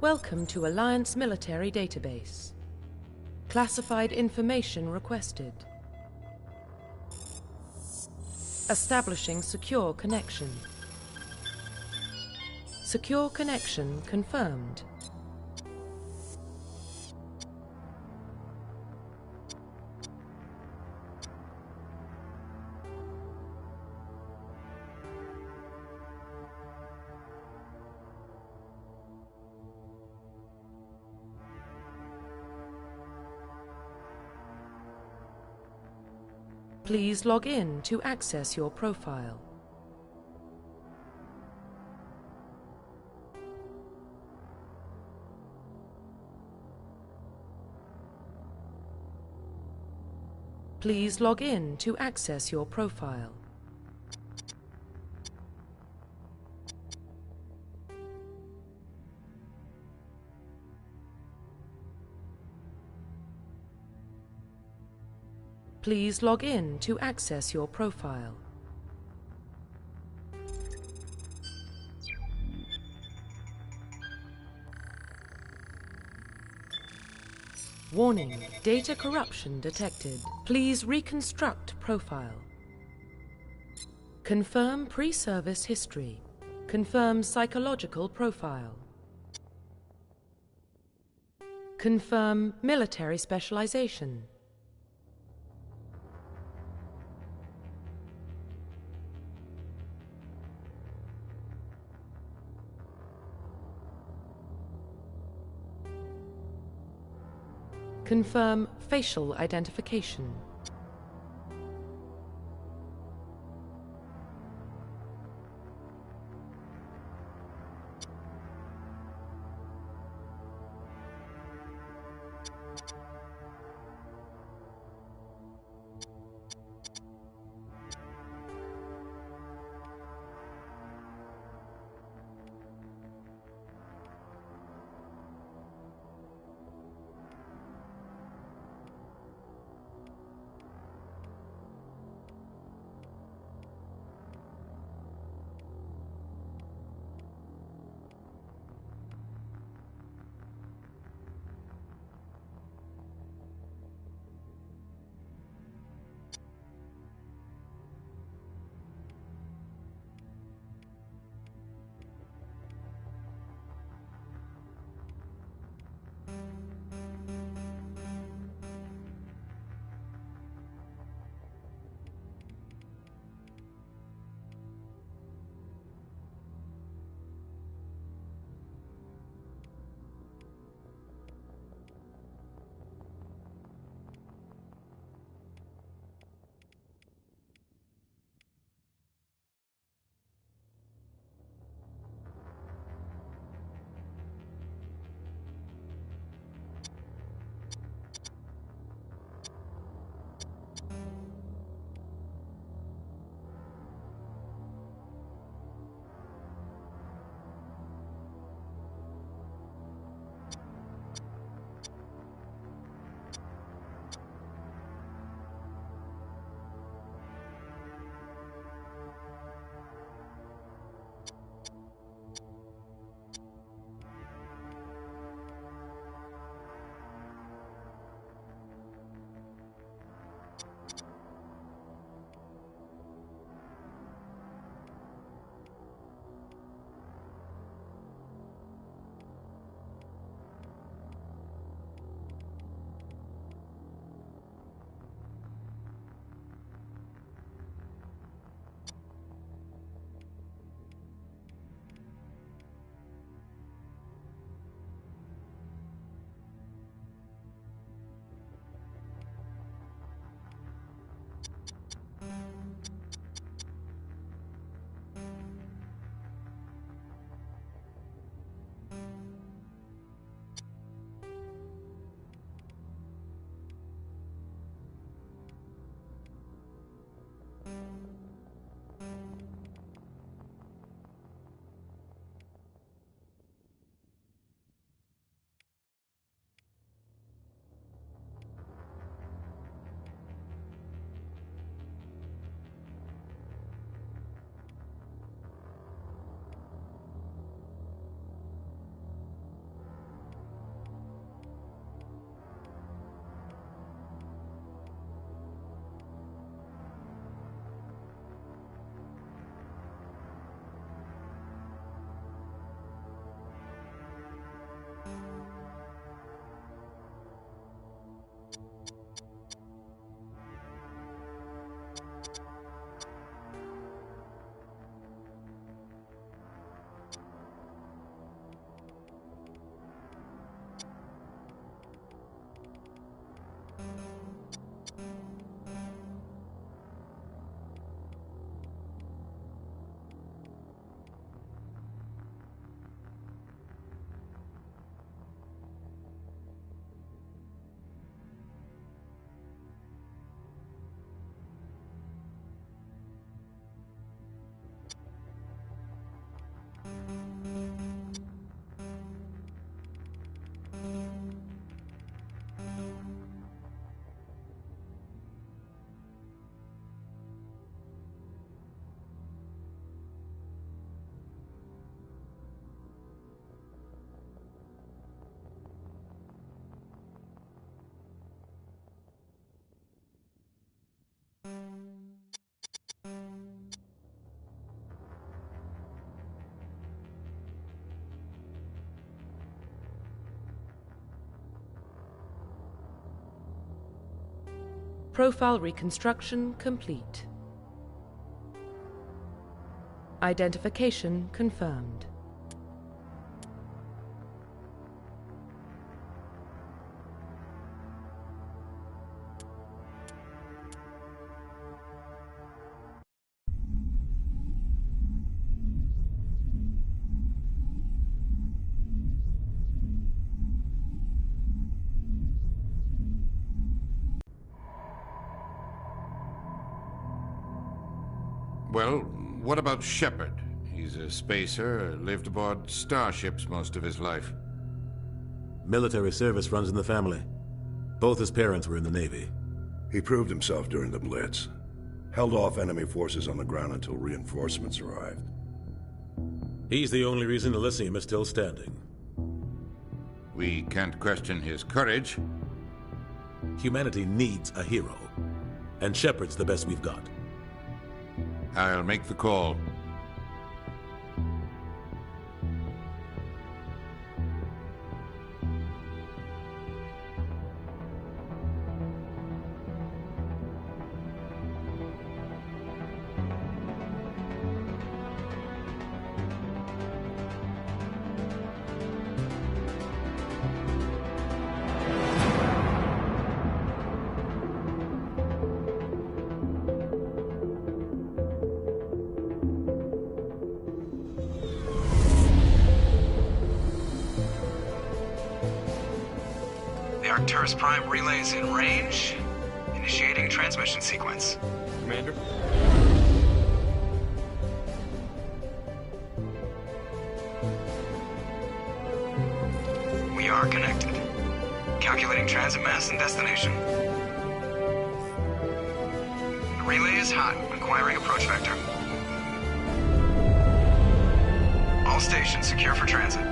Welcome to Alliance Military Database. Classified information requested. Establishing secure connection. Secure connection confirmed. Please log in to access your profile. Please log in to access your profile. Please log in to access your profile. Warning, data corruption detected. Please reconstruct profile. Confirm pre-service history. Confirm psychological profile. Confirm military specialization. Confirm facial identification. Profile reconstruction complete. Identification confirmed. Well, what about Shepard? He's a spacer, lived aboard starships most of his life. Military service runs in the family. Both his parents were in the Navy. He proved himself during the Blitz. Held off enemy forces on the ground until reinforcements arrived. He's the only reason Elysium is still standing. We can't question his courage. Humanity needs a hero. And Shepard's the best we've got. I'll make the call. Arcturus Prime relays in range. Initiating transmission sequence. Commander? We are connected. Calculating transit mass and destination. The relay is hot. Acquiring approach vector. All stations secure for transit.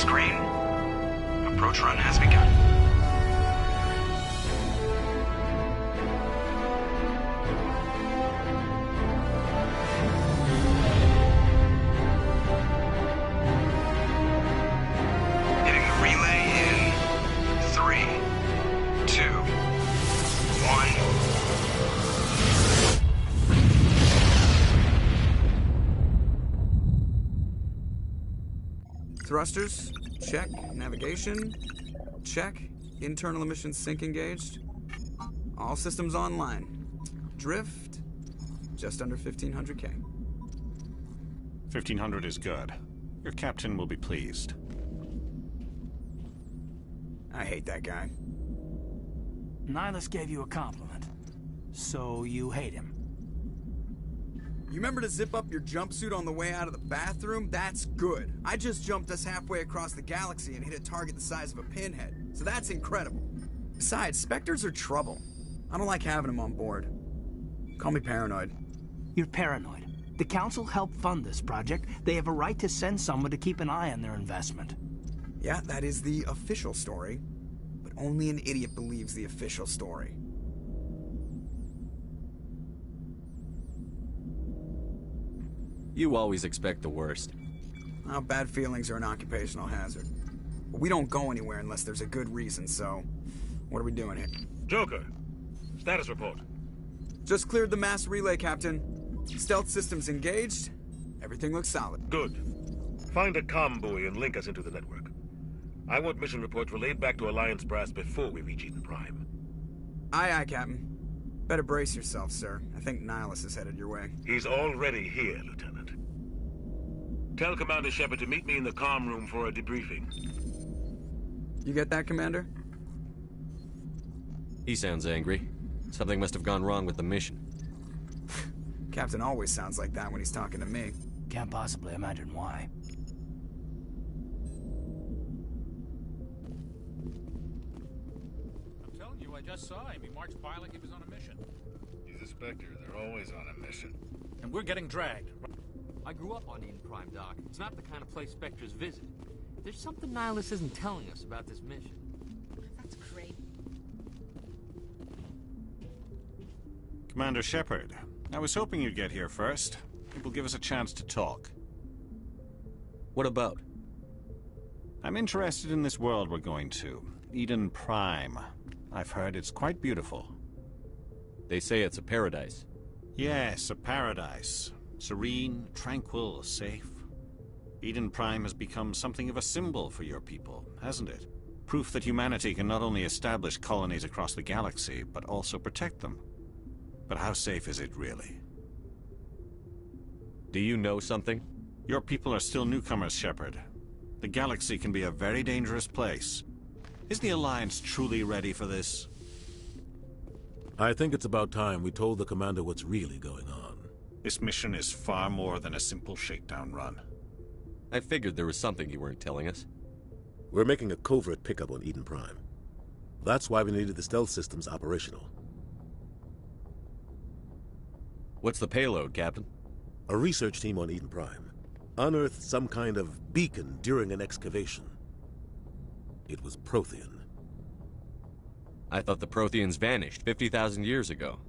Green. Approach run has begun. Hitting the relay in 3, 2, 1. Thrusters, check. Navigation, check. Internal emissions sync engaged. All systems online. Drift, just under 1500K. 1500 is good. Your captain will be pleased. I hate that guy. Nihilus gave you a compliment. So you hate him. You remember to zip up your jumpsuit on the way out of the bathroom? That's good. I just jumped us halfway across the galaxy and hit a target the size of a pinhead. So that's incredible. Besides, Spectres are trouble. I don't like having them on board. Call me paranoid. You're paranoid. The Council helped fund this project. They have a right to send someone to keep an eye on their investment. Yeah, that is the official story. But only an idiot believes the official story. You always expect the worst. Well, bad feelings are an occupational hazard. But we don't go anywhere unless there's a good reason, so... what are we doing here? Joker, status report. Just cleared the mass relay, Captain. Stealth systems engaged. Everything looks solid. Good. Find a comm buoy and link us into the network. I want mission reports relayed back to Alliance Brass before we reach Eden Prime. Aye, aye, Captain. Better brace yourself, sir. I think Nihilus is headed your way. He's already here, Lieutenant. Tell Commander Shepard to meet me in the comm room for a debriefing. You get that, Commander? He sounds angry. Something must have gone wrong with the mission. Captain always sounds like that when he's talking to me. Can't possibly imagine why. I'm telling you, I just saw him. He marched by like he was on a mission. He's a Spectre. They're always on a mission. And we're getting dragged. I grew up on Eden Prime, Doc. It's not the kind of place Spectres visit. There's something Nihilus isn't telling us about this mission. That's great. Commander Shepard, I was hoping you'd get here first. It will give us a chance to talk. What about? I'm interested in this world we're going to, Eden Prime. I've heard it's quite beautiful. They say it's a paradise. Yes, a paradise. Serene, tranquil, safe. Eden Prime has become something of a symbol for your people, hasn't it? Proof that humanity can not only establish colonies across the galaxy, but also protect them. But how safe is it really? Do you know something? Your people are still newcomers, Shepard. The galaxy can be a very dangerous place. Is the Alliance truly ready for this? I think it's about time we told the Commander what's really going on. This mission is far more than a simple shakedown run. I figured there was something you weren't telling us. We're making a covert pickup on Eden Prime. That's why we needed the stealth systems operational. What's the payload, Captain? A research team on Eden Prime unearthed some kind of beacon during an excavation. It was Prothean. I thought the Protheans vanished 50,000 years ago.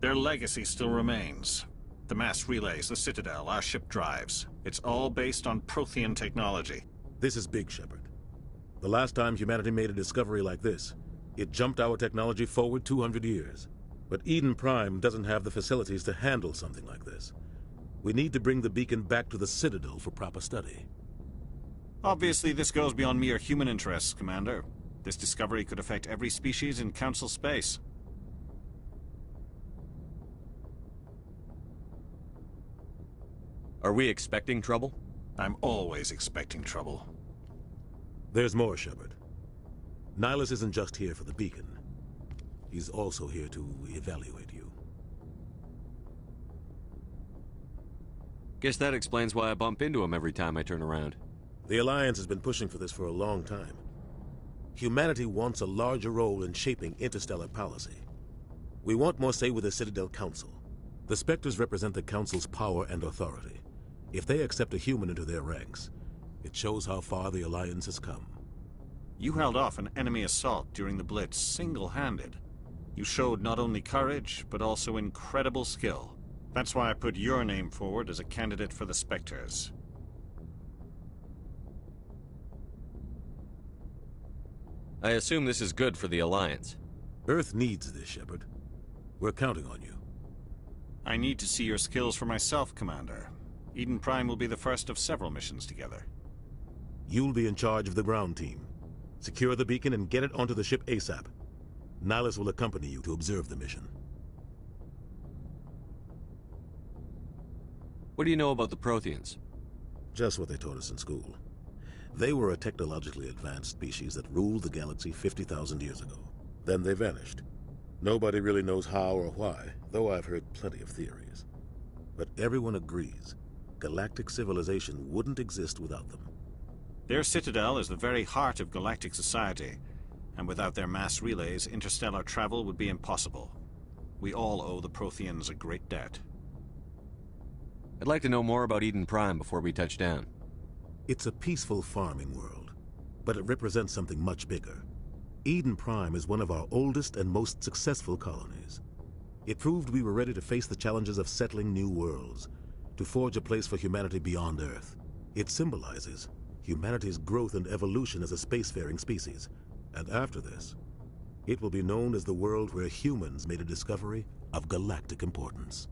Their legacy still remains. The mass relays, the Citadel, our ship drives. It's all based on Prothean technology. This is big, Shepard. The last time humanity made a discovery like this, it jumped our technology forward 200 years. But Eden Prime doesn't have the facilities to handle something like this. We need to bring the beacon back to the Citadel for proper study. Obviously, this goes beyond mere human interests, Commander. This discovery could affect every species in Council space. Are we expecting trouble? I'm always expecting trouble. There's more, Shepard. Nihilus isn't just here for the beacon. He's also here to evaluate you. Guess that explains why I bump into him every time I turn around. The Alliance has been pushing for this for a long time. Humanity wants a larger role in shaping interstellar policy. We want more say with the Citadel Council. The Spectres represent the Council's power and authority. If they accept a human into their ranks, it shows how far the Alliance has come. You held off an enemy assault during the Blitz single-handed. You showed not only courage, but also incredible skill. That's why I put your name forward as a candidate for the Spectres. I assume this is good for the Alliance. Earth needs this, Shepard. We're counting on you. I need to see your skills for myself, Commander. Eden Prime will be the first of several missions together. You'll be in charge of the ground team. Secure the beacon and get it onto the ship ASAP. Nihilus will accompany you to observe the mission. What do you know about the Protheans? Just what they taught us in school. They were a technologically advanced species that ruled the galaxy 50,000 years ago. Then they vanished. Nobody really knows how or why, though I've heard plenty of theories. But everyone agrees, galactic civilization wouldn't exist without them. Their citadel is the very heart of galactic society, and without their mass relays, interstellar travel would be impossible. We all owe the Protheans a great debt. I'd like to know more about Eden Prime before we touch down. It's a peaceful farming world, but it represents something much bigger. Eden Prime is one of our oldest and most successful colonies. It proved we were ready to face the challenges of settling new worlds, to forge a place for humanity beyond Earth. It symbolizes humanity's growth and evolution as a spacefaring species. And after this, it will be known as the world where humans made a discovery of galactic importance.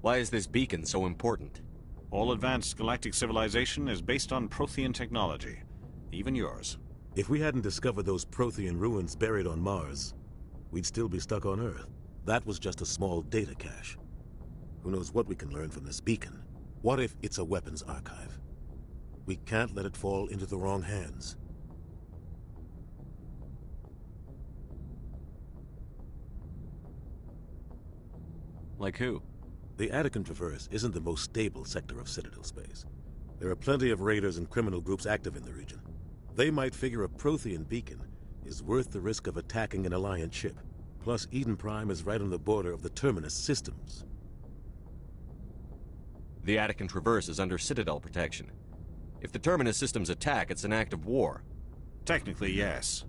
Why is this beacon so important? All advanced galactic civilization is based on Prothean technology, even yours. If we hadn't discovered those Prothean ruins buried on Mars, we'd still be stuck on Earth. That was just a small data cache. Who knows what we can learn from this beacon? What if it's a weapons archive? We can't let it fall into the wrong hands. Like who? The Attican Traverse isn't the most stable sector of Citadel space. There are plenty of raiders and criminal groups active in the region. They might figure a Prothean beacon is worth the risk of attacking an Alliance ship. Plus, Eden Prime is right on the border of the Terminus systems. The Attican Traverse is under Citadel protection. If the Terminus systems attack, it's an act of war. Technically, yes.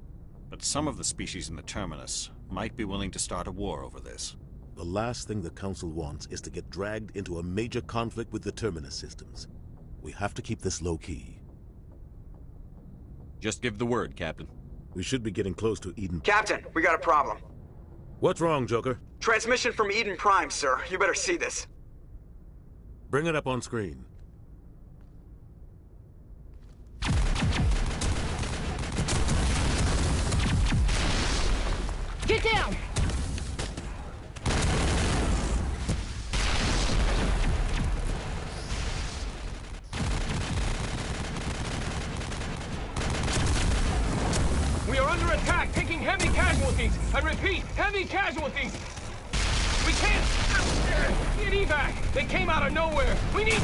But some of the species in the Terminus might be willing to start a war over this. The last thing the Council wants is to get dragged into a major conflict with the Terminus systems. We have to keep this low-key. Just give the word, Captain. We should be getting close to Eden. Captain, we got a problem. What's wrong, Joker? Transmission from Eden Prime, sir. You better see this. Bring it up on screen. Get down! We are under attack, taking heavy casualties. I repeat, heavy casualties. We can't get evac. They came out of nowhere. We need...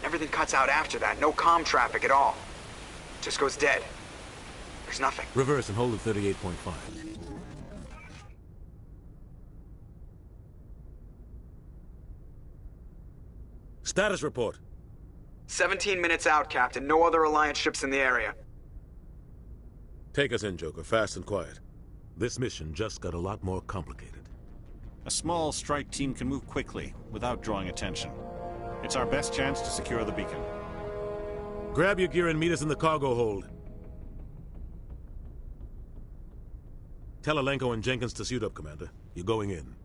Everything cuts out after that. No comm traffic at all. Just goes dead. There's nothing. Reverse and hold at 38.5. Status report. 17 minutes out, Captain. No other Alliance ships in the area. Take us in, Joker, fast and quiet. This mission just got a lot more complicated. A small strike team can move quickly, without drawing attention. It's our best chance to secure the beacon. Grab your gear and meet us in the cargo hold. Tell Alenko and Jenkins to suit up, Commander. You're going in.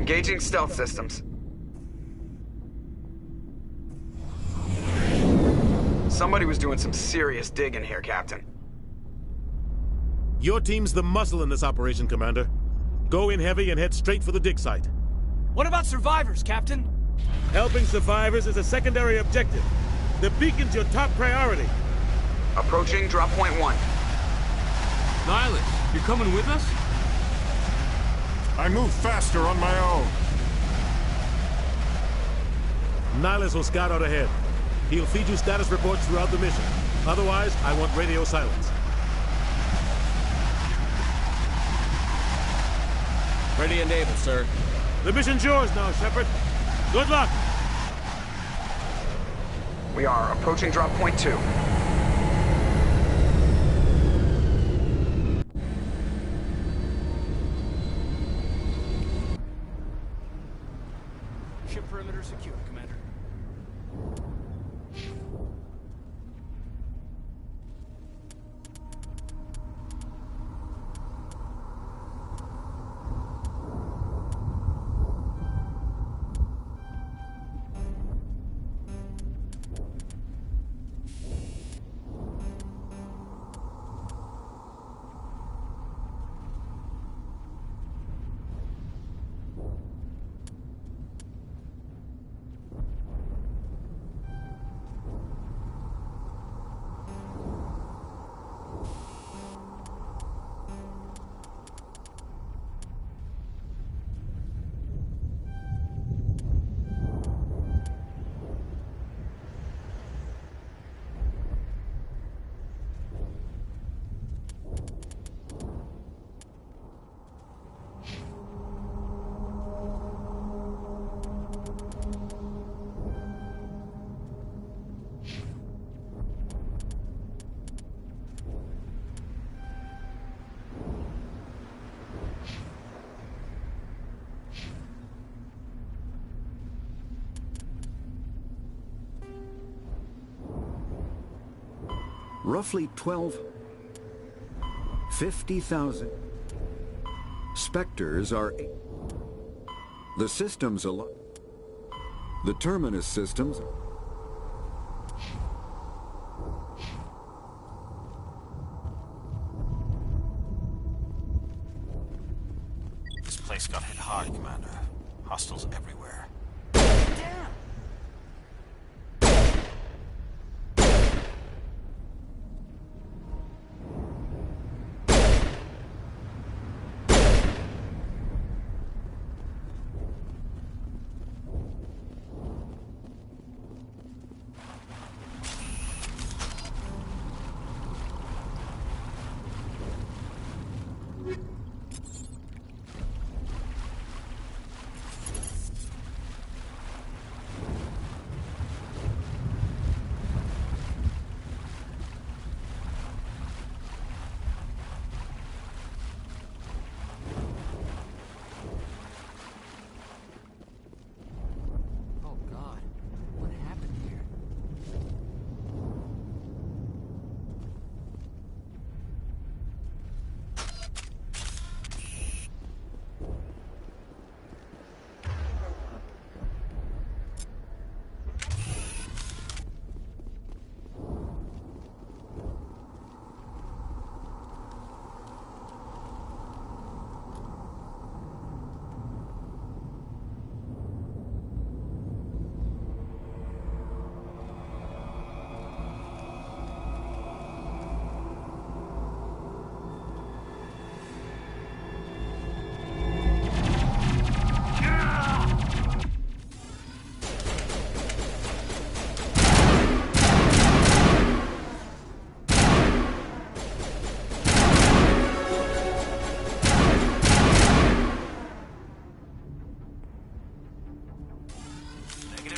Engaging stealth systems. Somebody was doing some serious digging here, Captain. Your team's the muscle in this operation, Commander. Go in heavy and head straight for the dig site. What about survivors, Captain? Helping survivors is a secondary objective. The beacon's your top priority. Approaching drop point 1. Nihilus, you're coming with us? I move faster on my own. Nihilus will scout out ahead. He'll feed you status reports throughout the mission. Otherwise, I want radio silence. Ready and able, sir. The mission's yours now, Shepard. Good luck! We are approaching drop point 2. Ship perimeter secure, Commander. Roughly 50,000. Spectres are... The systems alone. The Terminus systems... This place got hit hard, Commander. Hostiles everywhere.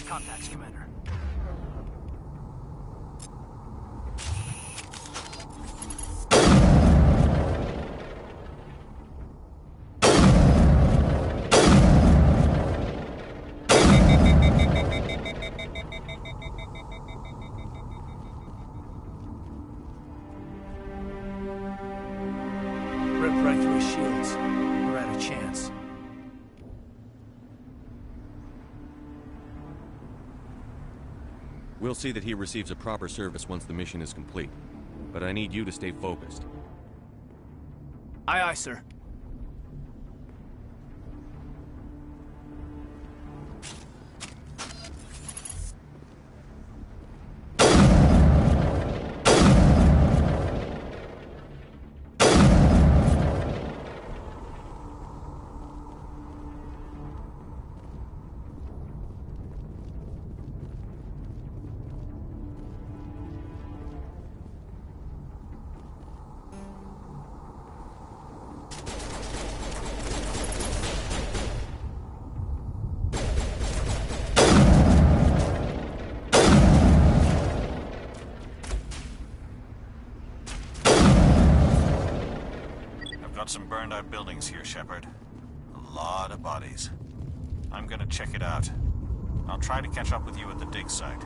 Contacts, Commander. Ripped right through his shields. We're out of chance. We'll see that he receives a proper service once the mission is complete. But I need you to stay focused. Aye, aye, sir. Got some burned out buildings here, Shepard. A lot of bodies. I'm gonna check it out. I'll try to catch up with you at the dig site.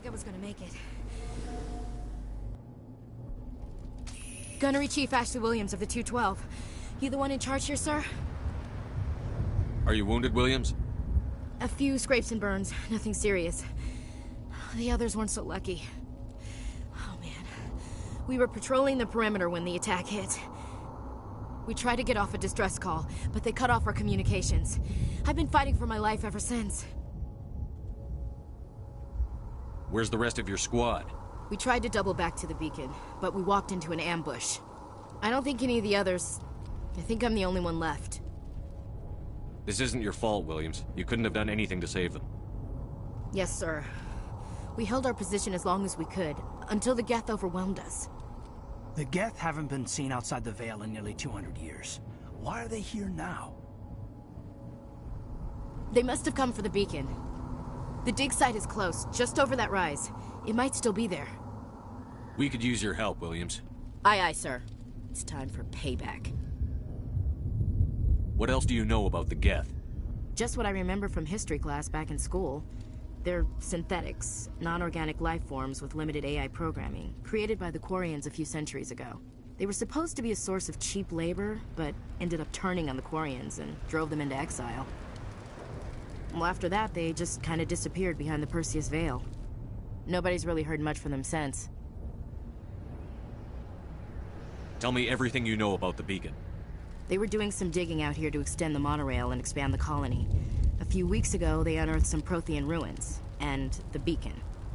I was gonna make it. Gunnery Chief Ashley Williams of the 212. You the one in charge here, sir? Are you wounded, Williams? A few scrapes and burns, nothing serious. The others weren't so lucky. Oh man. We were patrolling the perimeter when the attack hit. We tried to get off a distress call, but they cut off our communications. I've been fighting for my life ever since. Where's the rest of your squad? We tried to double back to the beacon, but we walked into an ambush. I don't think any of the others... I think I'm the only one left. This isn't your fault, Williams. You couldn't have done anything to save them. Yes, sir. We held our position as long as we could, until the Geth overwhelmed us. The Geth haven't been seen outside the Veil in nearly 200 years. Why are they here now? They must have come for the beacon. The dig site is close, just over that rise. It might still be there. We could use your help, Williams. Aye, aye, sir. It's time for payback. What else do you know about the Geth? Just what I remember from history class back in school. They're synthetics, non-organic life forms with limited AI programming, created by the Quarians a few centuries ago. They were supposed to be a source of cheap labor, but ended up turning on the Quarians and drove them into exile. Well, after that, they just kind of disappeared behind the Perseus Veil. Nobody's really heard much from them since. Tell me everything you know about the beacon. They were doing some digging out here to extend the monorail and expand the colony. A few weeks ago, they unearthed some Prothean ruins, and the beacon.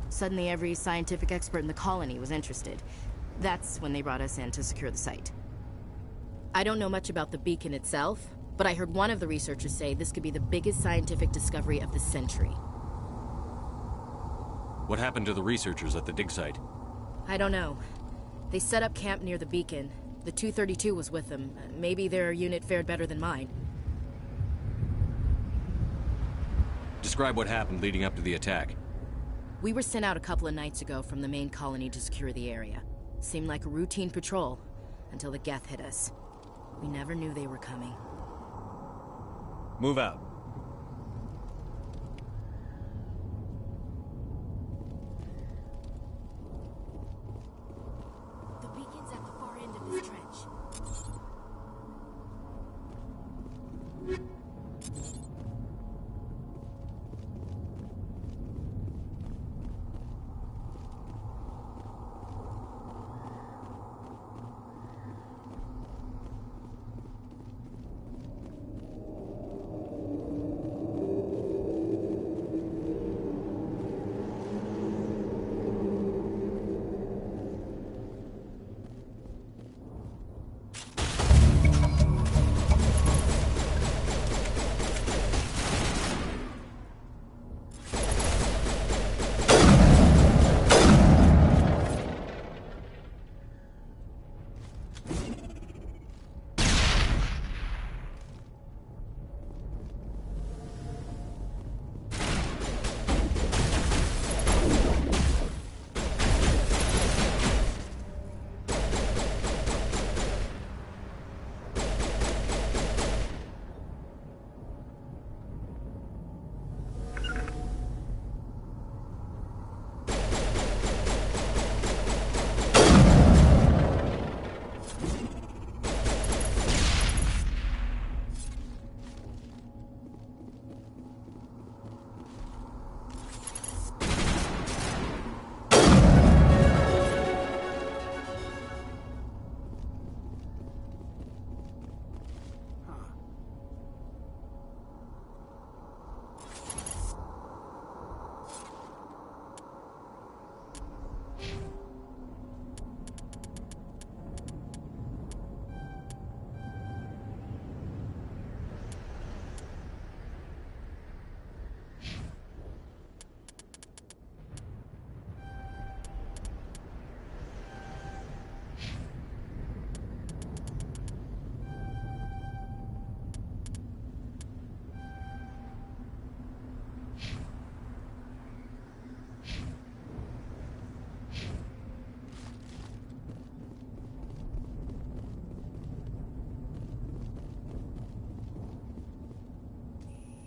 Suddenly, every scientific expert in the colony was interested. That's when they brought us in to secure the site. I don't know much about the beacon itself, But I heard one of the researchers say this could be the biggest scientific discovery of the century. What happened to the researchers at the dig site? I don't know. They set up camp near the beacon. The 232 was with them. Maybe their unit fared better than mine. Describe what happened leading up to the attack. We were sent out a couple of nights ago from the main colony to secure the area. Seemed like a routine patrol, until the Geth hit us. We never knew they were coming. Move out. The beacon's at the far end of this trench.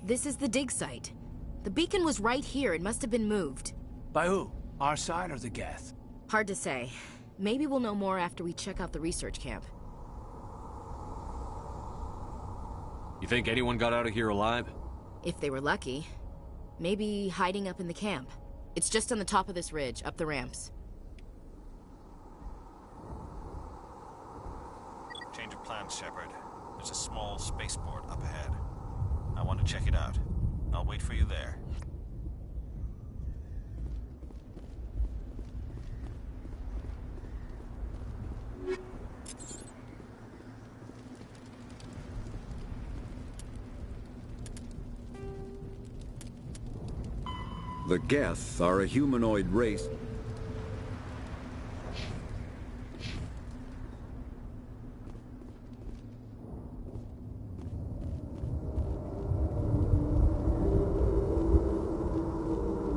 This is the dig site. The beacon was right here. It must have been moved. By who? Our side or the Geth? Hard to say. Maybe we'll know more after we check out the research camp. You think anyone got out of here alive? If they were lucky. Maybe hiding up in the camp. It's just on the top of this ridge, up the ramps. Change of plans, Shepard. There's a small spaceport up ahead. I want to check it out. I'll wait for you there. The Geth are a humanoid race.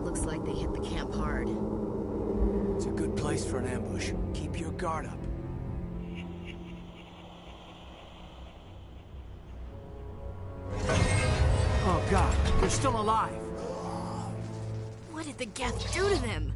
Looks like they hit the camp hard. It's a good place for an ambush. Keep your guard up. Oh God, they're still alive. What did the Geth do to them?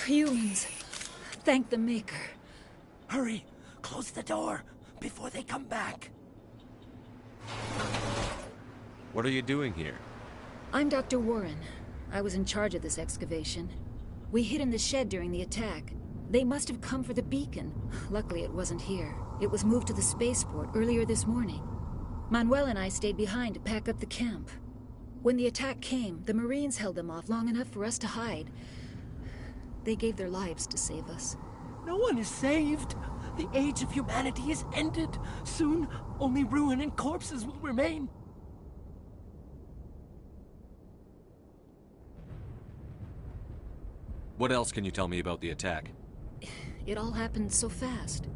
Humans. Thank the Maker. Hurry! Close the door before they come back. What are you doing here? I'm Dr. Warren. I was in charge of this excavation. We hid in the shed during the attack. They must have come for the beacon. Luckily, it wasn't here. It was moved to the spaceport earlier this morning. Manuel and I stayed behind to pack up the camp. When the attack came, the Marines held them off long enough for us to hide. They gave their lives to save us. No one is saved. The age of humanity is ended. Soon, only ruin and corpses will remain. What else can you tell me about the attack? It all happened so fast.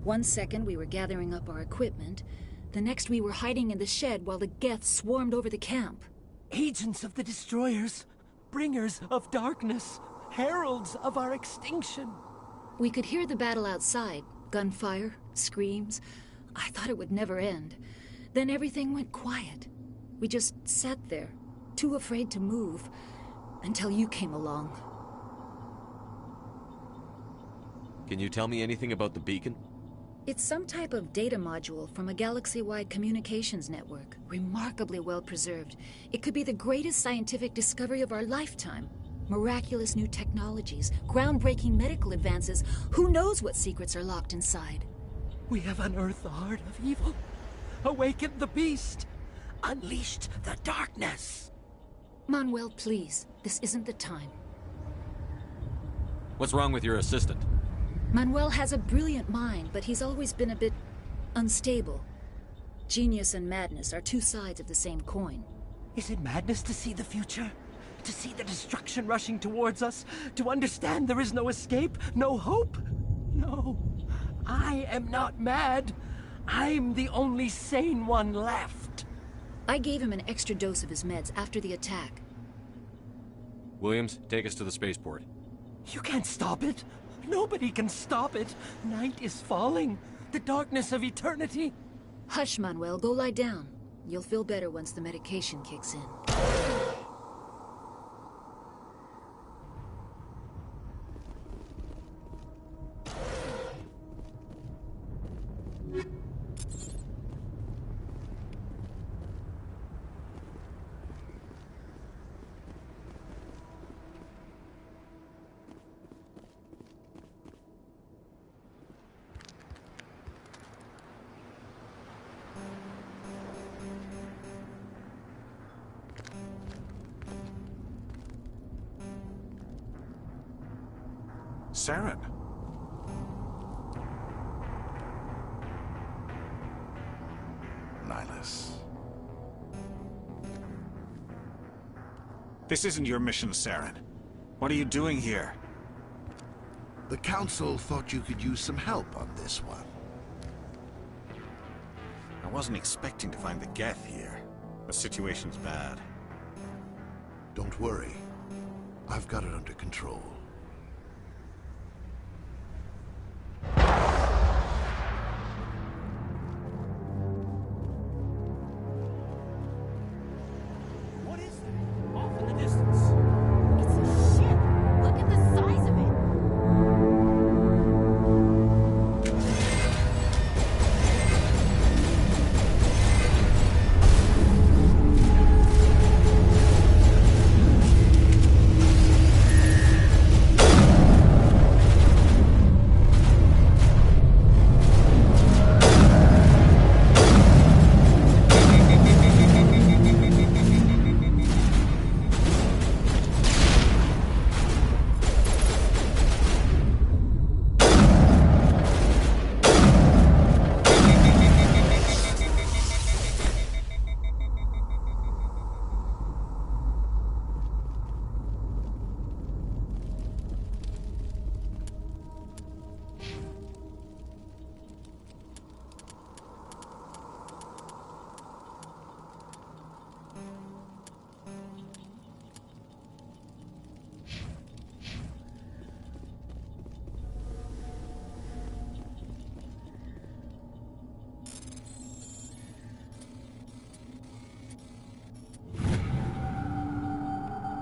1 second we were gathering up our equipment. The next we were hiding in the shed while the Geth swarmed over the camp. Agents of the Destroyers. Bringers of darkness. Heralds of our extinction. We could hear the battle outside. Gunfire, screams. I thought it would never end. Then everything went quiet. We just sat there, too afraid to move, until you came along. Can you tell me anything about the beacon? It's some type of data module from a galaxy-wide communications network. Remarkably well preserved. It could be the greatest scientific discovery of our lifetime. Miraculous new technologies, groundbreaking medical advances. Who knows what secrets are locked inside? We have unearthed the heart of evil, awakened the beast, unleashed the darkness. Manuel, please. This isn't the time. What's wrong with your assistant? Manuel has a brilliant mind, but he's always been a bit unstable. Genius and madness are two sides of the same coin. Is it madness to see the future? To see the destruction rushing towards us? To understand there is no escape? No hope? No. I am not mad. I'm the only sane one left. I gave him an extra dose of his meds after the attack. Williams, take us to the spaceport. You can't stop it. Nobody can stop it. Night is falling. The darkness of eternity. Hush, Manuel. Go lie down. You'll feel better once the medication kicks in. Saren. Nihilus. This isn't your mission, Saren. What are you doing here? The Council thought you could use some help on this one. I wasn't expecting to find the Geth here. The situation's bad. Don't worry. I've got it under control.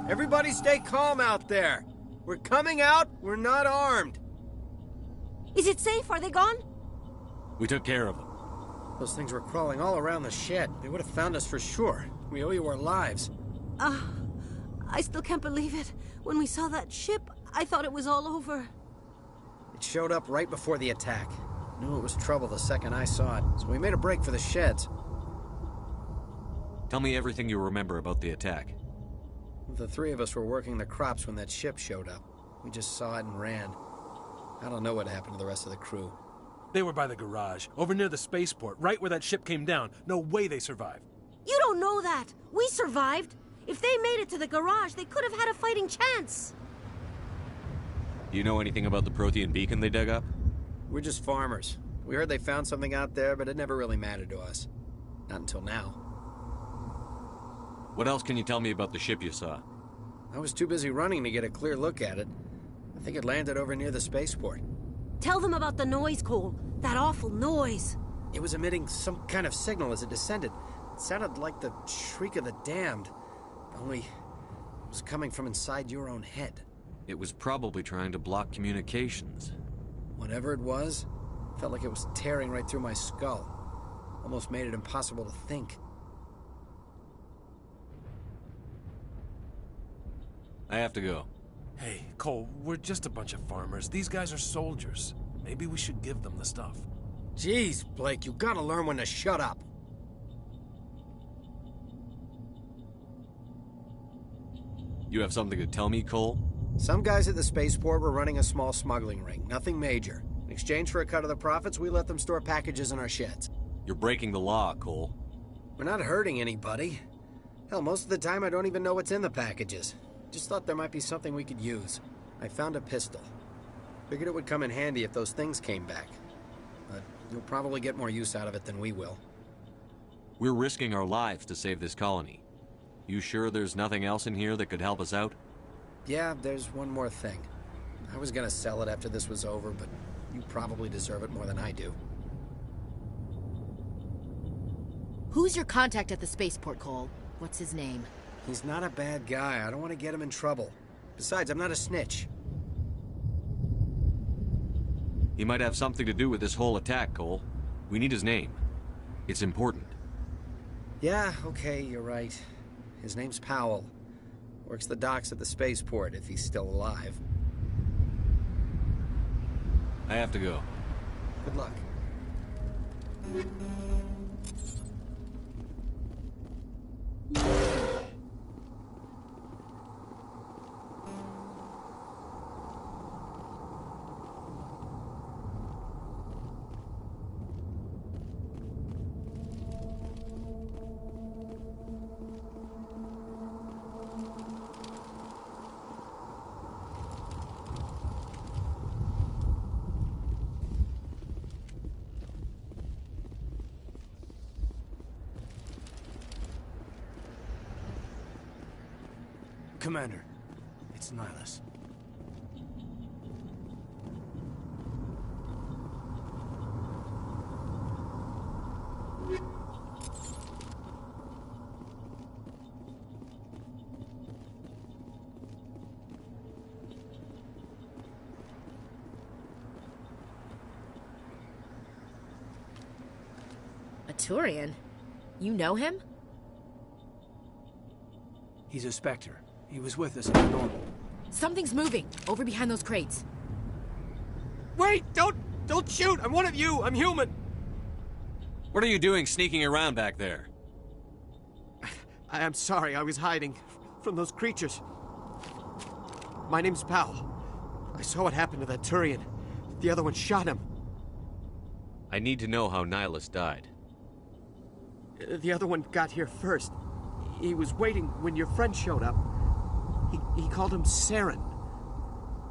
Everybody stay calm out there. We're coming out. We're not armed. Is it safe? Are they gone? We took care of them. Those things were crawling all around the shed. They would have found us for sure. We owe you our lives. I still can't believe it. When we saw that ship, I thought it was all over. It showed up right before the attack. Knew it was trouble the second I saw it, so we made a break for the sheds. Tell me everything you remember about the attack. The three of us were working the crops when that ship showed up. We just saw it and ran. I don't know what happened to the rest of the crew. They were by the garage, over near the spaceport, right where that ship came down. No way they survived. You don't know that. We survived. If they made it to the garage, they could have had a fighting chance. Do you know anything about the Prothean beacon they dug up? We're just farmers. We heard they found something out there, but it never really mattered to us. Not until now. What else can you tell me about the ship you saw? I was too busy running to get a clear look at it. I think it landed over near the spaceport. Tell them about the noise, Cole. That awful noise. It was emitting some kind of signal as it descended. It sounded like the shriek of the damned. Only it was coming from inside your own head. It was probably trying to block communications. Whatever it was, felt like it was tearing right through my skull. Almost made it impossible to think. I have to go. Hey, Cole, we're just a bunch of farmers. These guys are soldiers. Maybe we should give them the stuff. Jeez, Blake, you gotta learn when to shut up. You have something to tell me, Cole? Some guys at the spaceport were running a small smuggling ring. Nothing major. In exchange for a cut of the profits, we let them store packages in our sheds. You're breaking the law, Cole. We're not hurting anybody. Hell, most of the time I don't even know what's in the packages. Just thought there might be something we could use. I found a pistol. Figured it would come in handy if those things came back. But you'll probably get more use out of it than we will. We're risking our lives to save this colony. You sure there's nothing else in here that could help us out? Yeah, there's one more thing. I was gonna sell it after this was over, but you probably deserve it more than I do. Who's your contact at the spaceport, Cole? What's his name? He's not a bad guy. I don't want to get him in trouble. Besides, I'm not a snitch. He might have something to do with this whole attack, Cole. We need his name. It's important. Yeah, okay, you're right. His name's Powell. Works the docks at the spaceport, if he's still alive. I have to go. Good luck. Commander, it's Nihilus. A Turian? You know him? He's a Spectre. He was with us in the normal. Something's moving, over behind those crates. Wait! Don't shoot! I'm one of you! I'm human! What are you doing sneaking around back there? I'm sorry, I was hiding from those creatures. My name's Powell. I saw what happened to that Turian. The other one shot him. I need to know how Nihilus died. The other one got here first. He was waiting when your friend showed up. He called him Saren.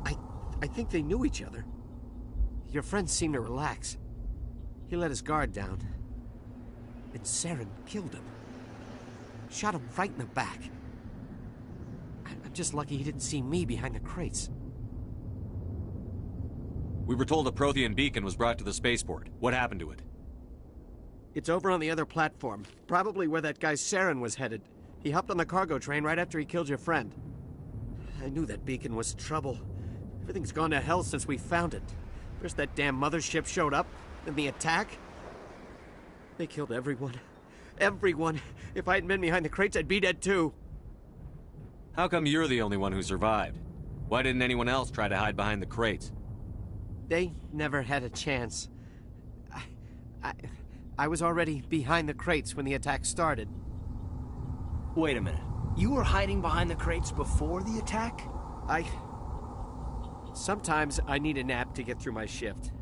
I think they knew each other. Your friend seemed to relax. He let his guard down. And Saren killed him. Shot him right in the back. I'm just lucky he didn't see me behind the crates. We were told a Prothean beacon was brought to the spaceport. What happened to it? It's over on the other platform. Probably where that guy Saren was headed. He hopped on the cargo train right after he killed your friend. I knew that beacon was trouble. Everything's gone to hell since we found it. First that damn mothership showed up, then the attack. They killed everyone. Everyone. If I hadn't been behind the crates, I'd be dead too. How come you're the only one who survived? Why didn't anyone else try to hide behind the crates? They never had a chance. I was already behind the crates when the attack started. Wait a minute. You were hiding behind the crates before the attack? Sometimes I need a nap to get through my shift.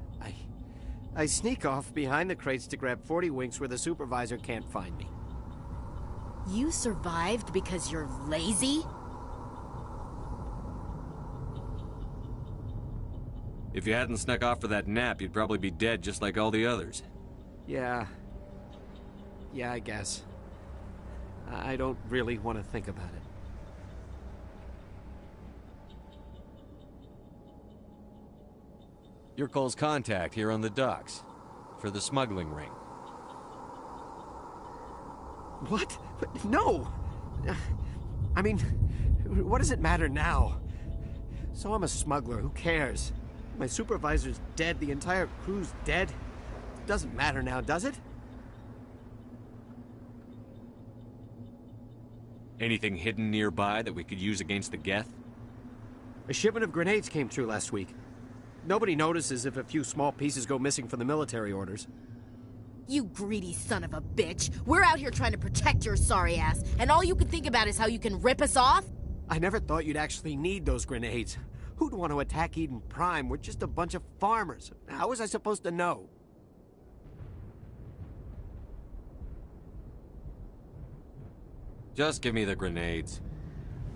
I sneak off behind the crates to grab 40 winks where the supervisor can't find me. You survived because you're lazy? If you hadn't snuck off for that nap, you'd probably be dead just like all the others. Yeah, I guess. I don't really want to think about it. You're Cole's contact here on the docks for the smuggling ring. What? No! I mean, what does it matter now? So I'm a smuggler, who cares? My supervisor's dead, the entire crew's dead. It doesn't matter now, does it? Anything hidden nearby that we could use against the Geth? A shipment of grenades came through last week. Nobody notices if a few small pieces go missing from the military orders. You greedy son of a bitch! We're out here trying to protect your sorry ass, and all you can think about is how you can rip us off? I never thought you'd actually need those grenades. Who'd want to attack Eden Prime? We're just a bunch of farmers. How was I supposed to know? Just give me the grenades.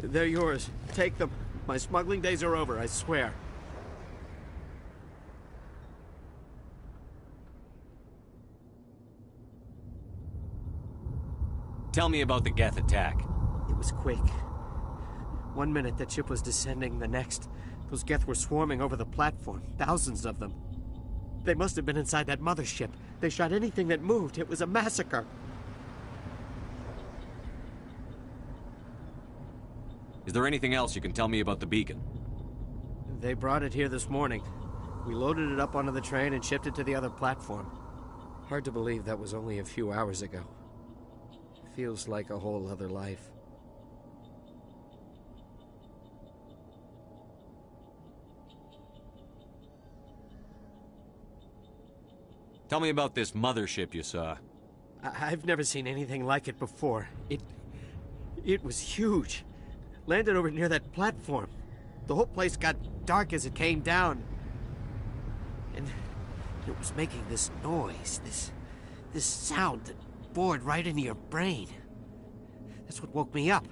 They're yours. Take them. My smuggling days are over, I swear. Tell me about the Geth attack. It was quick. 1 minute that ship was descending, the next, those Geth were swarming over the platform. Thousands of them. They must have been inside that mothership. They shot anything that moved. It was a massacre. Is there anything else you can tell me about the beacon? They brought it here this morning. We loaded it up onto the train and shipped it to the other platform. Hard to believe that was only a few hours ago. Feels like a whole other life. Tell me about this mothership you saw. I've never seen anything like it before. It was huge. Landed over near that platform. The whole place got dark as it came down. And it was making this noise, this sound that bored right into your brain. That's what woke me up.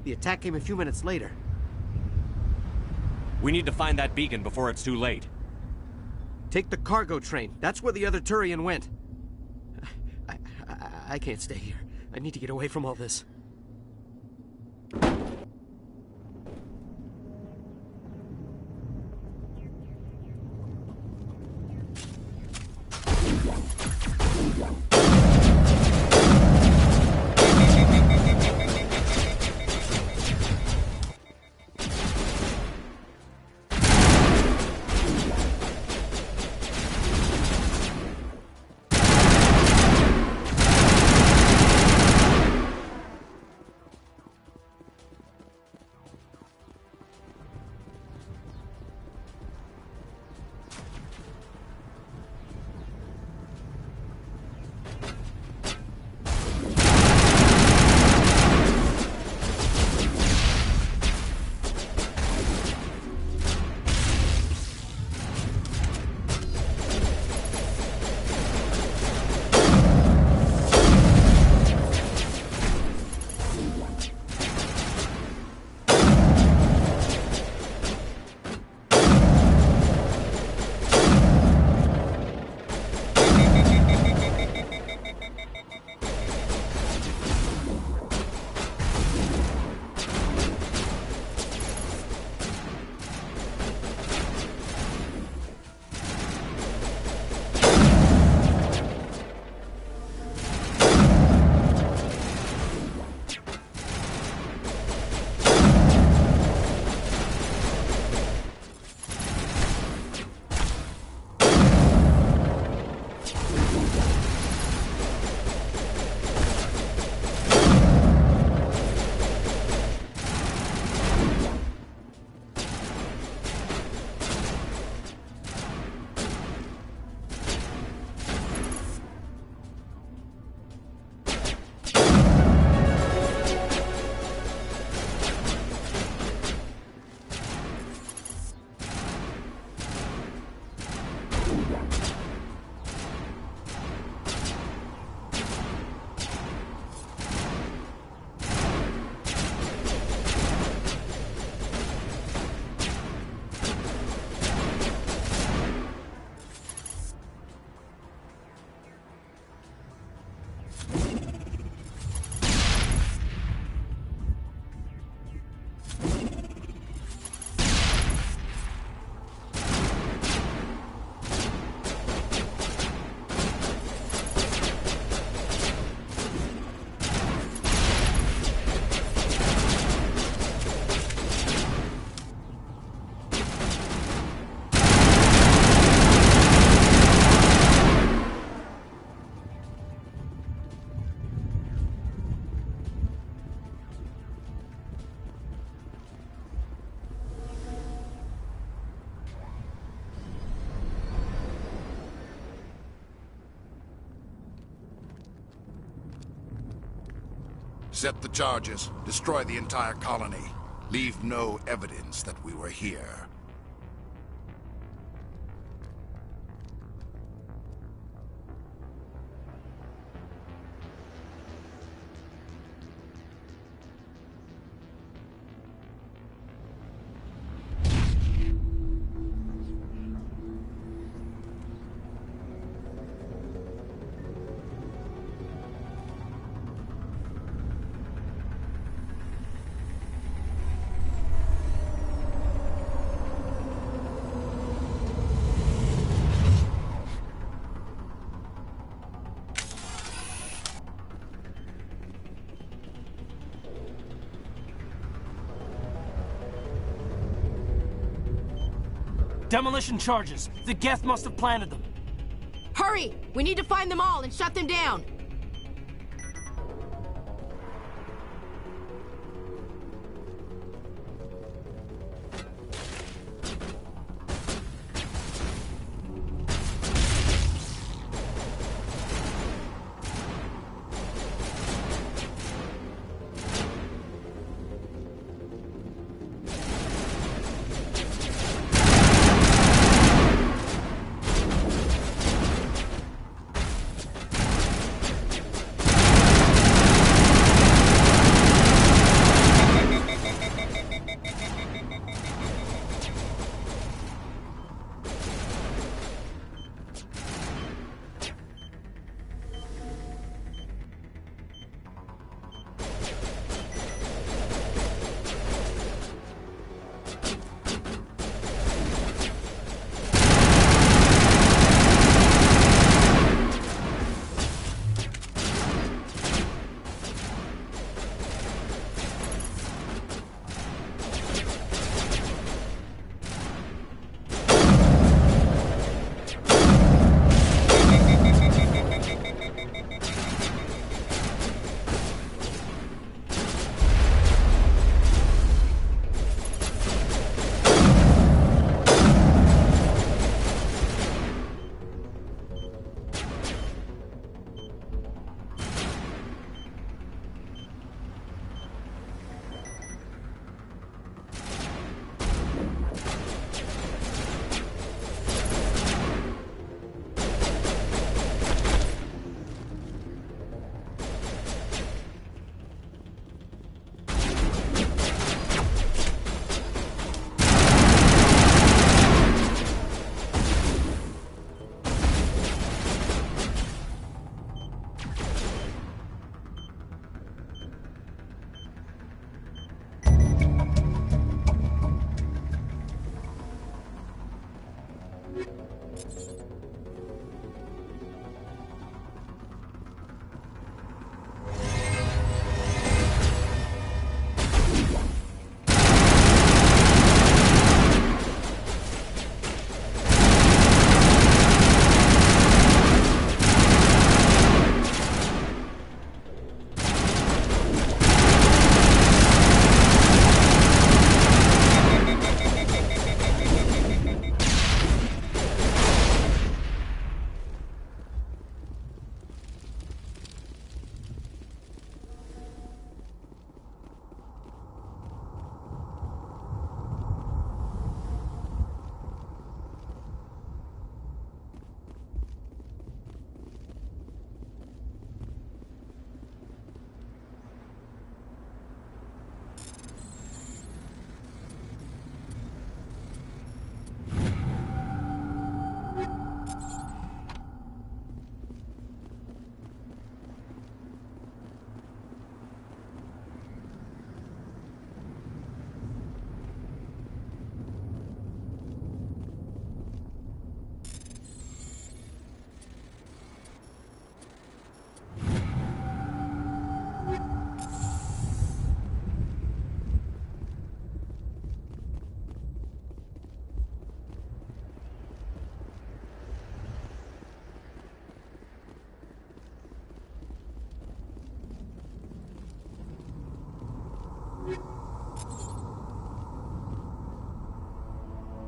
The attack came a few minutes later. We need to find that beacon before it's too late. Take the cargo train. That's where the other Turian went. I can't stay here. I need to get away from all this. Set the charges. Destroy the entire colony. Leave no evidence that we were here. Demolition charges. The Geth must have planted them. Hurry! We need to find them all and shut them down!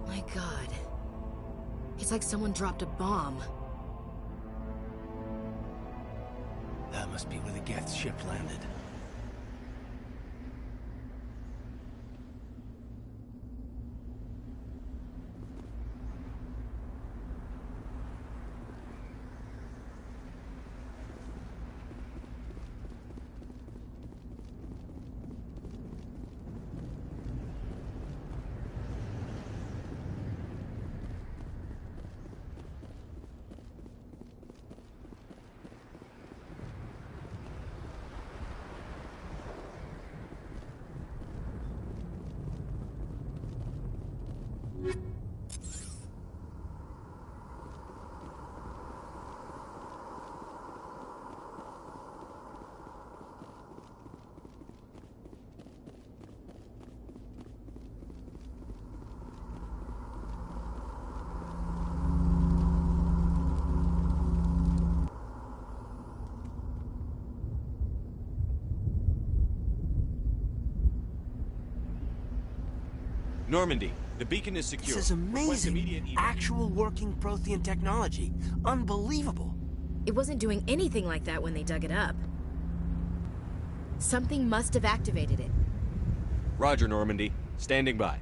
My God. It's like someone dropped a bomb. That must be where the Geth ship landed. Normandy, the beacon is secure. This is amazing. Actual working Prothean technology. Unbelievable. It wasn't doing anything like that when they dug it up. Something must have activated it. Roger, Normandy. Standing by.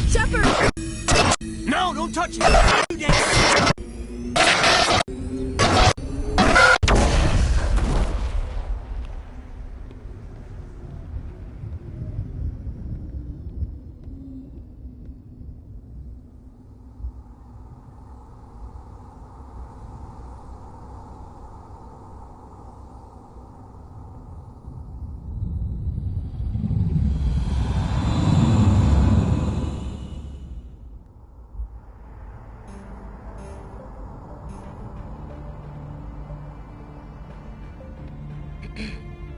Shepard! No, don't touch it! You dare!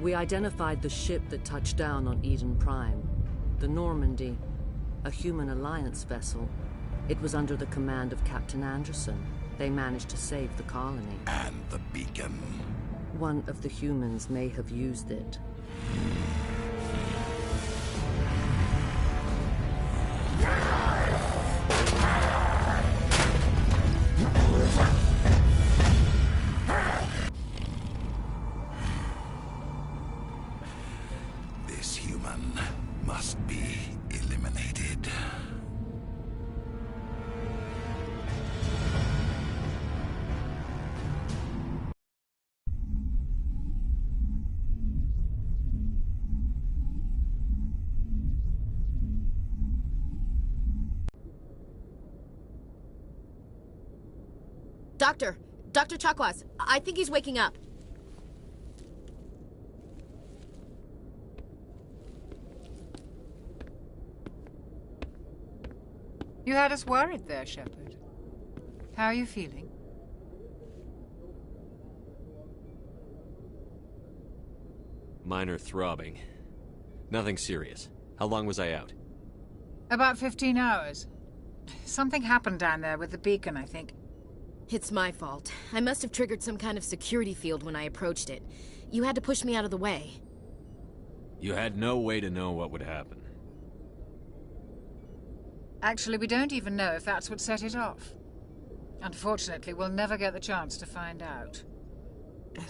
We identified the ship that touched down on Eden Prime. The Normandy, a human alliance vessel. It was under the command of Captain Anderson. They managed to save the colony. And the beacon. One of the humans may have used it. This human must be eliminated. Dr. Chakwas, I think he's waking up. You had us worried there, Shepard. How are you feeling? Minor throbbing. Nothing serious. How long was I out? About 15 hours. Something happened down there with the beacon, I think. It's my fault. I must have triggered some kind of security field when I approached it. You had to push me out of the way. You had no way to know what would happen. Actually, we don't even know if that's what set it off. Unfortunately, we'll never get the chance to find out.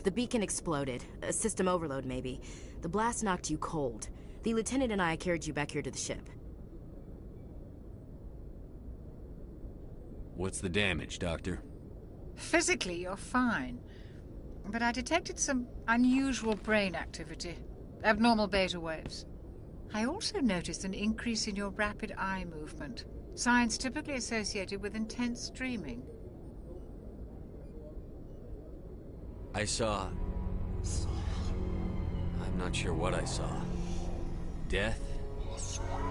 The beacon exploded. A system overload, maybe. The blast knocked you cold. The lieutenant and I carried you back here to the ship. What's the damage, Doctor? Physically, you're fine. But I detected some unusual brain activity. Abnormal beta waves. I also noticed an increase in your rapid eye movement. Signs typically associated with intense dreaming. I saw... I'm not sure what I saw. Death?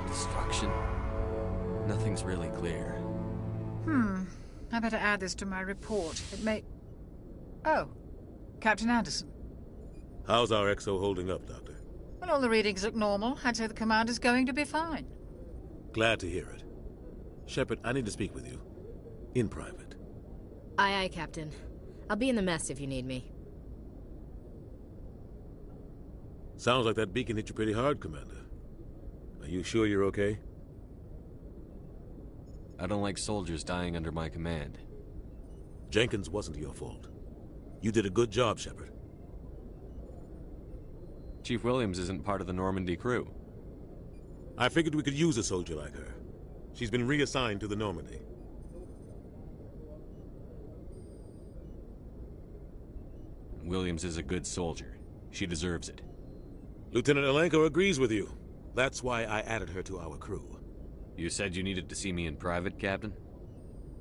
Destruction? Nothing's really clear. I better add this to my report. It may... Oh. Captain Anderson. How's our XO holding up, Doctor? Well, all the readings look normal. I'd say the commander's going to be fine. Glad to hear it. Shepard, I need to speak with you. In private. Aye, Captain. I'll be in the mess if you need me. Sounds like that beacon hit you pretty hard, Commander. Are you sure you're okay? I don't like soldiers dying under my command. Jenkins wasn't your fault. You did a good job, Shepard. Chief Williams isn't part of the Normandy crew. I figured we could use a soldier like her. She's been reassigned to the Normandy. Williams is a good soldier. She deserves it. Lieutenant Alenko agrees with you. That's why I added her to our crew. You said you needed to see me in private, Captain?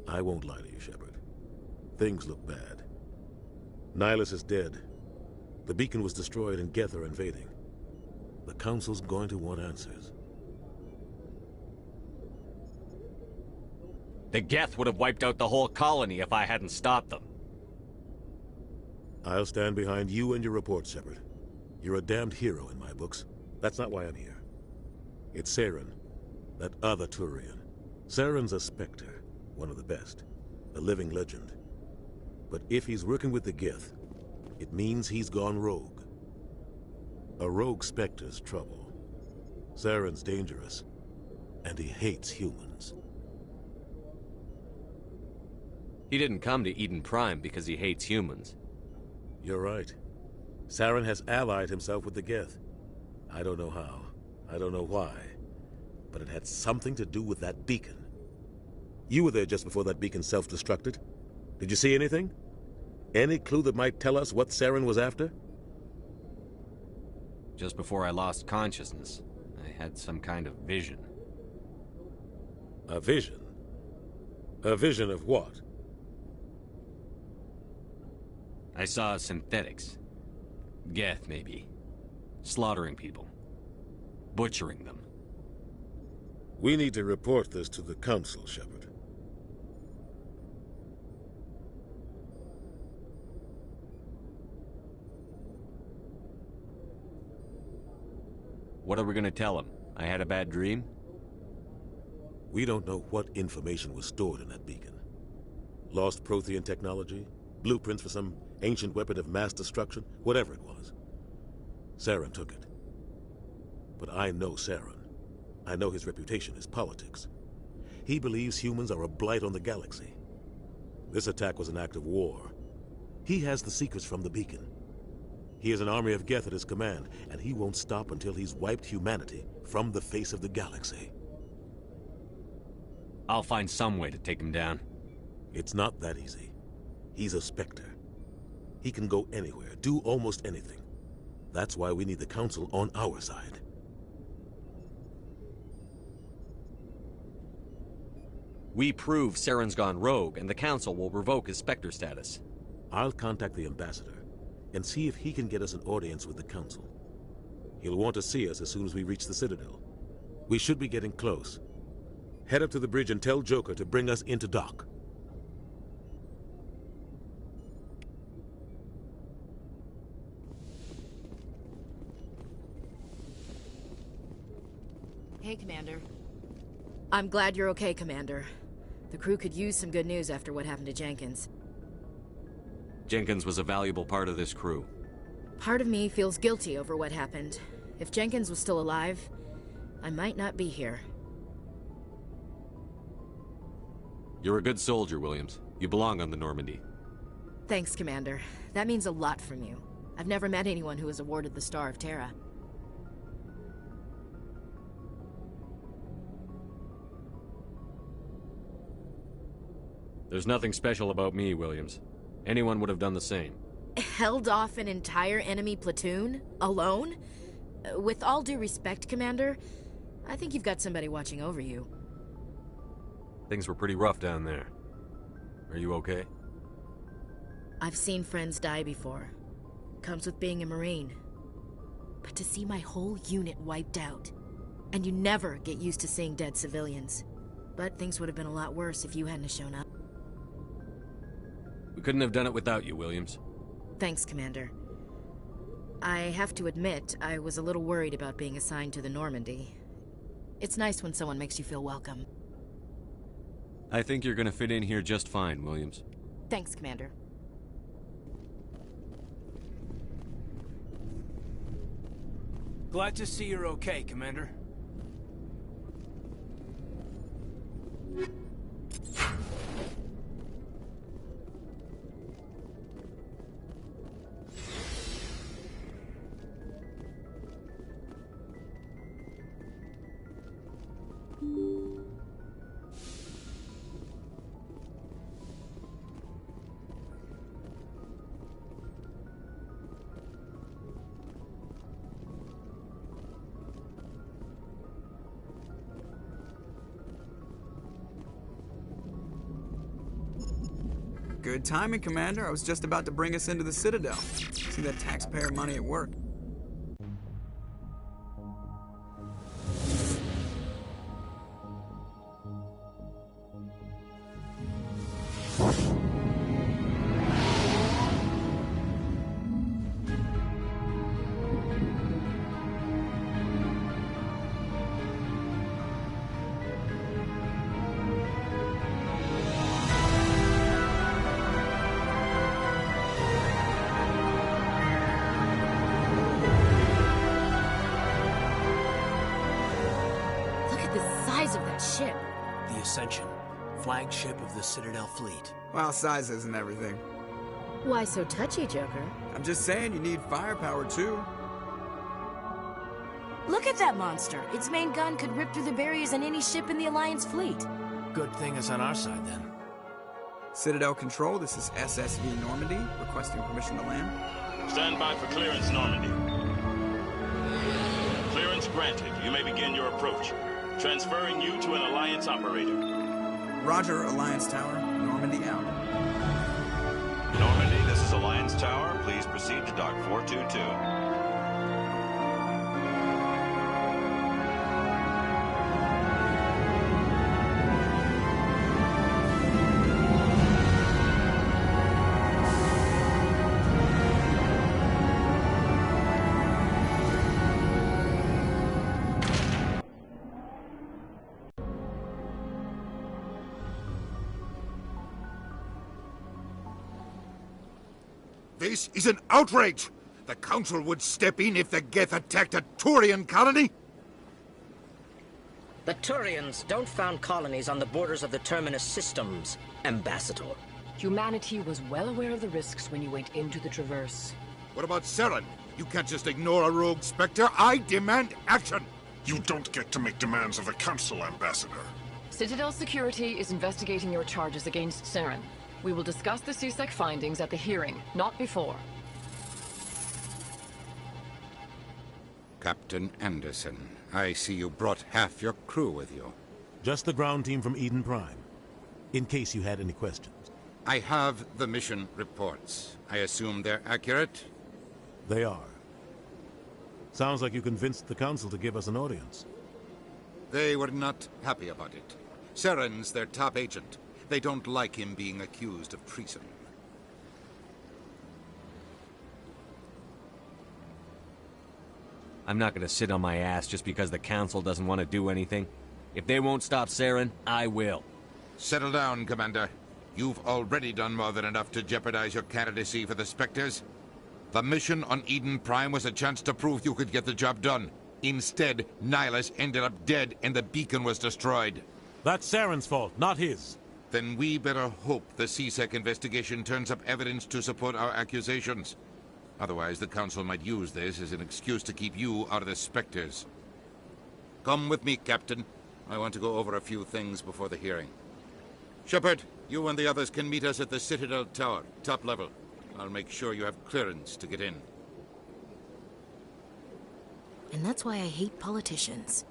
I won't lie to you, Shepard. Things look bad. Nihilus is dead. The beacon was destroyed and Geth are invading. The Council's going to want answers. The Geth would have wiped out the whole colony if I hadn't stopped them. I'll stand behind you and your report, Shepard. You're a damned hero in my books. That's not why I'm here. It's Saren, that other Turian. Saren's a Spectre, one of the best, a living legend. But if he's working with the Geth, it means he's gone rogue. A rogue Spectre's trouble. Saren's dangerous, and he hates humans. He didn't come to Eden Prime because he hates humans. You're right. Saren has allied himself with the Geth. I don't know how. I don't know why. But it had something to do with that beacon. You were there just before that beacon self-destructed. Did you see anything? Any clue that might tell us what Saren was after? Just before I lost consciousness, I had some kind of vision. A vision? A vision of what? I saw synthetics. Geth, maybe. Slaughtering people. Butchering them. We need to report this to the Council, Shepard. What are we gonna tell him? I had a bad dream? We don't know what information was stored in that beacon. Lost Prothean technology? Blueprints for some ancient weapon of mass destruction? Whatever it was. Saren took it. But I know Saren. I know his reputation is politics. He believes humans are a blight on the galaxy. This attack was an act of war. He has the secrets from the beacon. He has an army of Geth at his command, and he won't stop until he's wiped humanity from the face of the galaxy. I'll find some way to take him down. It's not that easy. He's a Spectre. He can go anywhere, do almost anything. That's why we need the Council on our side. We prove Saren's gone rogue, and the Council will revoke his Spectre status. I'll contact the Ambassador and see if he can get us an audience with the Council. He'll want to see us as soon as we reach the Citadel. We should be getting close. Head up to the bridge and tell Joker to bring us into dock. Hey, Commander. I'm glad you're okay, Commander. The crew could use some good news after what happened to Jenkins. Jenkins was a valuable part of this crew. Part of me feels guilty over what happened. If Jenkins was still alive, I might not be here. You're a good soldier, Williams. You belong on the Normandy. Thanks, Commander. That means a lot from you. I've never met anyone who was awarded the Star of Terra. There's nothing special about me, Williams. Anyone would have done the same. Held off an entire enemy platoon? Alone? With all due respect, Commander, I think you've got somebody watching over you. Things were pretty rough down there. Are you okay? I've seen friends die before. Comes with being a Marine. But to see my whole unit wiped out, and you never get used to seeing dead civilians. But things would have been a lot worse if you hadn't shown up. We couldn't have done it without you, Williams. Thanks, Commander. I have to admit, I was a little worried about being assigned to the Normandy. It's nice when someone makes you feel welcome. I think you're gonna fit in here just fine, Williams. Thanks, Commander. Glad to see you're okay, Commander. Good timing, Commander. I was just about to bring us into the Citadel. See that taxpayer money at work. ship? The Ascension, flagship of the Citadel fleet. Well, size isn't everything. Why so touchy, Joker? I'm just saying you need firepower, too. Look at that monster. Its main gun could rip through the barriers in any ship in the Alliance fleet. Good thing it's on our side, then. Citadel Control, this is SSV Normandy, requesting permission to land. Stand by for clearance, Normandy. Clearance granted. You may begin your approach. Transferring you to an Alliance operator. Roger, Alliance Tower. Normandy out. Normandy, this is Alliance Tower. Please proceed to Dock 422. This is an outrage! The Council would step in if the Geth attacked a Turian colony? The Turians don't found colonies on the borders of the Terminus systems, Ambassador. Humanity was well aware of the risks when you went into the Traverse. What about Saren? You can't just ignore a rogue Spectre. I demand action! You don't get to make demands of the Council, Ambassador. Citadel Security is investigating your charges against Saren. We will discuss the CSEC findings at the hearing, not before. Captain Anderson, I see you brought half your crew with you. Just the ground team from Eden Prime, in case you had any questions. I have the mission reports. I assume they're accurate? They are. Sounds like you convinced the Council to give us an audience. They were not happy about it. Saren's their top agent. They don't like him being accused of treason. I'm not gonna sit on my ass just because the Council doesn't want to do anything. If they won't stop Saren, I will. Settle down, Commander. You've already done more than enough to jeopardize your candidacy for the Spectres. The mission on Eden Prime was a chance to prove you could get the job done. Instead, Nihilus ended up dead and the beacon was destroyed. That's Saren's fault, not his. Then we better hope the CSEC investigation turns up evidence to support our accusations. Otherwise, the Council might use this as an excuse to keep you out of the Spectres. Come with me, Captain. I want to go over a few things before the hearing. Shepard, you and the others can meet us at the Citadel Tower, top level. I'll make sure you have clearance to get in. And that's why I hate politicians.